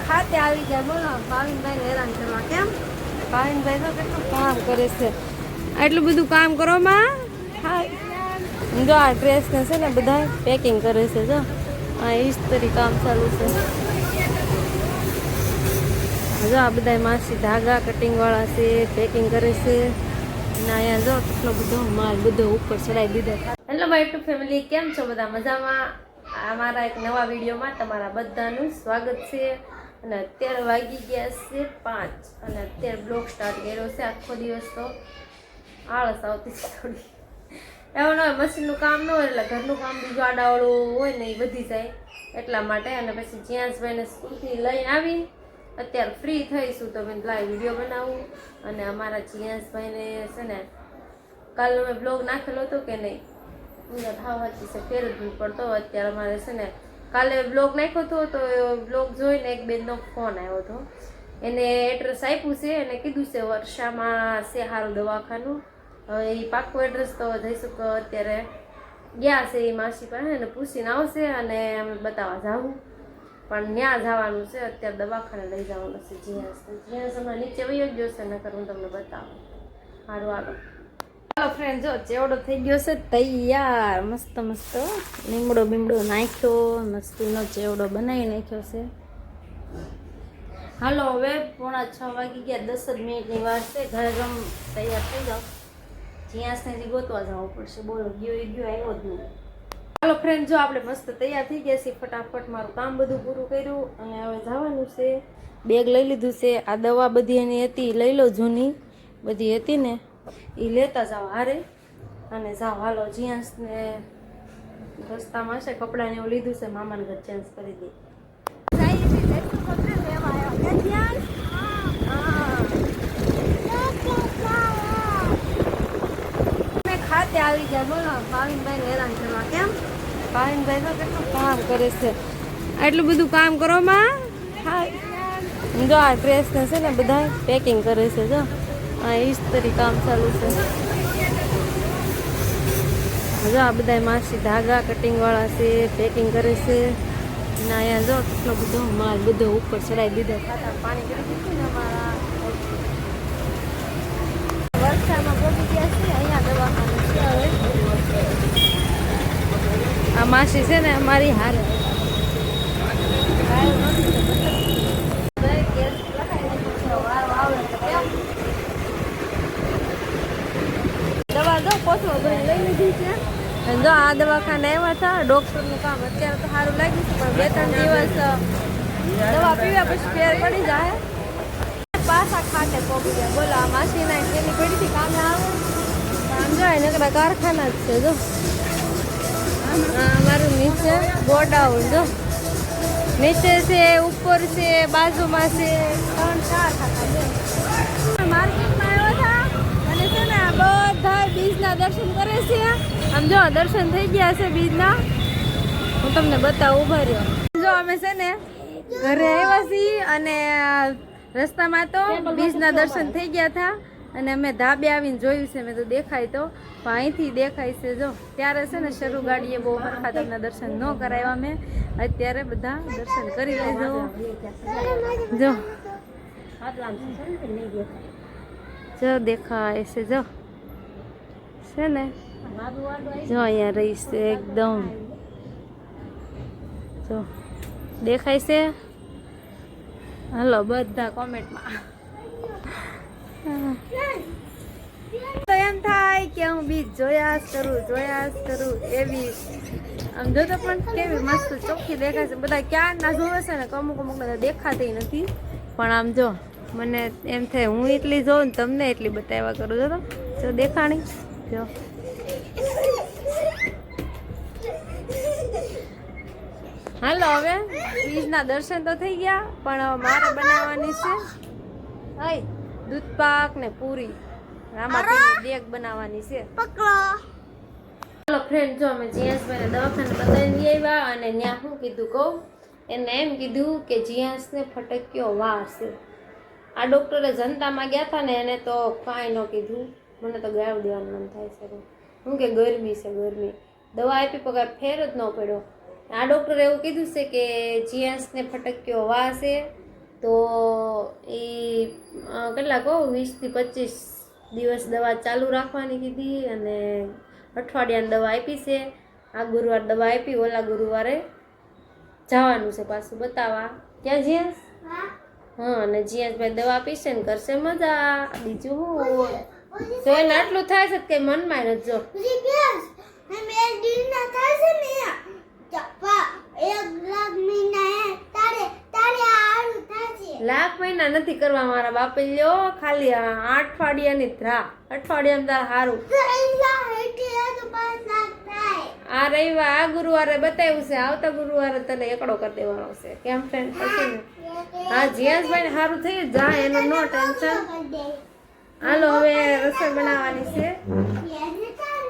ખાતે આવી જાય. બોલો ભાવિનભાઈ હેરાન કરવા કેમ? ભાવિનભાઈ તો કેટલું કામ કરે છે. આટલું બધું કામ કરો માં. હા જો આ ડ્રેસ ને છે ને બધા પેકિંગ કરે છે. જો આ ઇસ્ત્રી કામ ચાલુ છે. જો આ બધા માસી ધાગા કટિંગ વાળા છે, પેકિંગ કરે છે. અને અહીંયા જો કેટલો બધો માલ બધો ઉપર ચડાવી દીધો. હેલો માય યુટ્યુબ ફેમિલી, કેમ છો બધા? મજામાં? અમારા એક નવા વિડીયોમાં તમારા બધાનું સ્વાગત છે. અને અત્યારે વાગી ગયા છે 5 અને અત્યારે બ્લોગ સ્ટાર્ટ કર્યો છે. આખો દિવસ તો આળસ આવતી છે થોડી. એવું ન હોય, મશીનનું કામ ન હોય એટલે ઘરનું કામ બીજું આડાવાળું હોય ને એ વધી જાય એટલા માટે. અને પછી જ્યાંસભાઈને સ્કૂલથી લઈને આવી અત્યારે ફ્રી થઈશું તો મેં લાઈવ વિડીયો બનાવું. અને અમારા જીયાસભાઈને છે ને કાલનો મેં બ્લોગ નાખેલો હતો કે નહીં, પૂજા થાવાથી છે ફેર જ નહીં પડતો. અત્યારે અમારે છે ને કાલે બ્લોગ નાખ્યો હતો તો બ્લોગ જોઈને એક બેનનો ફોન આવ્યો હતો. એને એડ્રેસ આપ્યું છે, એને કીધું છે વર્ષામાં છે સારું દવાખાનું. હવે એ પાક્કું એડ્રેસ તો જઈશું કે અત્યારે ગયા છે એ માસી પાસે ને પૂછીને આવશે અને અમે બતાવવા જાવું. પણ ત્યાં જવાનું છે અત્યારે, દવાખાને લઈ જવાનું છે. જ્યાં હમણાં નીચે વહી જ જશે નકર હું તમને બતાવું. સારું હાલો. હાલો ફ્રેન્ડ, જો ચેવડો થઈ ગયો છે તૈયાર. મસ્ત મસ્ત લીમડો બીમડો નાખ્યો, મસ્તીનો ચેવડો બનાવી નાખ્યો છે. હાલો હવે 5:45 વાગી ગયા, 10 જ મિનિટની વાર છે. ઘરે ગમ તૈયાર થઈ જાઓ. જ્યાં ગોતવા જવું પડશે. બોલો ગયો આવ્યો જ નહીં. હાલો ફ્રેન્ડ, જો આપણે મસ્ત તૈયાર થઈ ગયા છીએ. ફટાફટ મારું કામ બધું પૂરું કર્યું અને હવે જવાનું છે. બેગ લઈ લીધું છે. આ દવા બધી એની હતી લઈ લો, જૂની બધી હતી ને એ લેતા જાઓ હારે અને જાઓ. હાલો જીયાસને રસ્તામાં છે કપડાને એવું લીધું છે, મામાને ઘર ચેન્જ કરી દે. ખાતે આવી જાય. બોલો ભાવિનભાઈ હેરાન કરવા કેમ? ભાવિનભાઈ તો કેટલું કામ કરે છે. આટલું બધું કામ કરો માં. હા જો આ ડ્રેસ ને છે ને બધા પેકિંગ કરે છે. જો આ ઇસ્ત્રી કામ ચાલુ છે. જો આ બધા માસી ધાગા કટિંગ વાળા છે, પેકિંગ કરે છે. અને અહીંયા જો કેટલો બધો માલ બધો ઉપર ચડાવી દીધો. ખાતા પાણી કરી દીધું ને અમારા વર્ષામાં પહોંચી ગયા છે. અહીંયા દવાખાનું છે. હવે આ માસી છે ને અમારી હારે દવા દો પોચો લઈ લીધી છે. જો આ દવાખાને આવ્યા હતા. ડોક્ટરનું કામ અત્યારે તો સારું લાગ્યું છે, પણ 2-3 દિવસ દવા પીવા પછી ફેર પડી જાય. પાછા ખાતે પોગી જાય. બોલો આ માસીના એની પેઢીથી કામે આવે આમ જાય નકરા કારખાના જ છે. જો અમારું નીચે ગોડાઉન, જો નીચે છે, ઉપર છે, બાજુમાં છે 3-4 ખાતા છે. માર્કેટમાં આવ્યા હતા અને છે ને બધા બીજના દર્શન કરે છે. આમ જો દર્શન થઈ ગયા છે બીજના. હું તમને બતાવું, ઉભા રહ્યો. જો અમે છે ને ઘરે આવ્યા છીએ અને રસ્તામાં તો બીજના દર્શન થઈ ગયા હતા અને અમે ધાબે આવીને જોયું છે. મેં તો દેખાય તો પણ અહીંથી દેખાય છે. જો ત્યારે છે ને શરૂ ગાડીએ બહુ સરખા તમને દર્શન ન કરાવ્યા મેં. અત્યારે બધા દર્શન કરી લેજો. જો જો દેખાય છે. જો છે ને જો અહીંયા રહી છે એકદમ. જો દેખાય છે. હાલો બધા કોમેન્ટમાં. તો એમ થાય કે હું બીજ જોયા જ કરું એવી. આમ જોતો પણ કેવી મસ્ત ચોખ્ખી દેખાય છે. બધા ક્યાં ના જોવે છે ને, અમુક બધા દેખાતી નથી. પણ આમ જો મને એમ થાય હું એટલી જોઉં ને તમને એટલી બતાવ્યા કરું. જો દેખાણી. જો હાલો હવે બીજના દર્શન તો થઈ ગયા, પણ મારે બનાવવાની છે દૂધ પાક ને પૂરી. રામાપીરની દેગ બનાવવાની છે. હાલો ફ્રેન્ડ, જો અમે જીયાસભાઈને દવાખાને બતાવી આવ્યા અને ત્યાં શું કીધું કહું, એને એમ કીધું કે જીયાસને ફટક્યો વાર છે. આ ડૉક્ટરે જનતામાં ગયા હતા ને એને તો કાંઈ ન કીધું. મને તો ગાળ દેવાનું મન થાય છે. શું કે ગરમી છે, ગરમી. દવા આપી પગાર ફેર જ ન પડ્યો. આ ડૉક્ટરે એવું કીધું છે કે જીયાસને ફટક્યો વા છે તો એ કેટલા કહું 20 થી 25 દિવસ દવા ચાલુ રાખવાની કીધી અને અઠવાડિયાની દવા આપી છે. આ ગુરુવાર દવા આપી, ઓલા ગુરુવારે જવાનું છે પાછું બતાવવા. ક્યાં જીયાસ? હા, અને જીયાસભાઈ દવા આપીશે ને કરશે મજા. બીજું હું જો એને આટલું થાય છે કે મનમાં નથી. જો લાખ મહિના નથી કરવા મારા બાપે. લ્યો ખાલી 8 અઠવાડિયાની રાહ, અઠવાડિયામાં તાર સારું. આ રવિવાર આ ગુરુવારે બતાવ્યું છે, આવતા ગુરુવારે તને એકડો કરી દેવાનો છે. કેમ ફ્રેન્ડ પછી ને હા જીયાસભાઈ ને સારું થઈ જાય, એનું નો ટેન્શન. હાલો હવે રસોઈ બનાવવાની છે.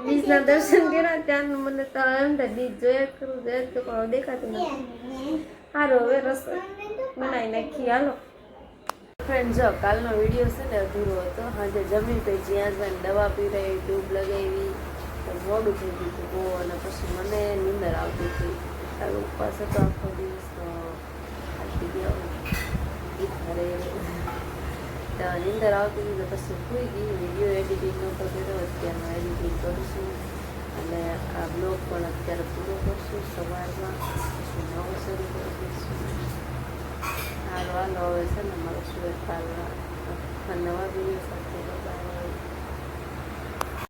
બીજના દર્શન કર્યા ત્યાંનું મને તો એમ થાય બીજ જોયા કરું દેખાતું નથી. સારું હવે રસોઈ બનાવી નાખી. હાલો ફ્રેન્ડ, જો કાલનો વિડીયો છે ને અધૂરો હતો. આજે જમીન પછી જીયાસભાઈ દવા પીવડાવી, ટ્યુબ લગાવી, તો મોડું થઈ ગયું હતું બહુ. અને પછી મને નીંદર આવતી હતી. કાલ ઉપવાસ હતો આખો દિવસ, તો આવતી ગયો ઘરે તો નીંદર આવતી હતી. તો પછી સૂઈ ગઈ. વિડીયો એડિટિંગ નહોતો કર્યો, અત્યારનું એડિટિંગ કરીશું અને આ બ્લોગ પણ અત્યારે પૂરો કરશું. સવારમાં પછી નવો શરૂ કરી દઈશું. હાલો હવે છે ને મારો સુરત નવા વિડીયો સાથે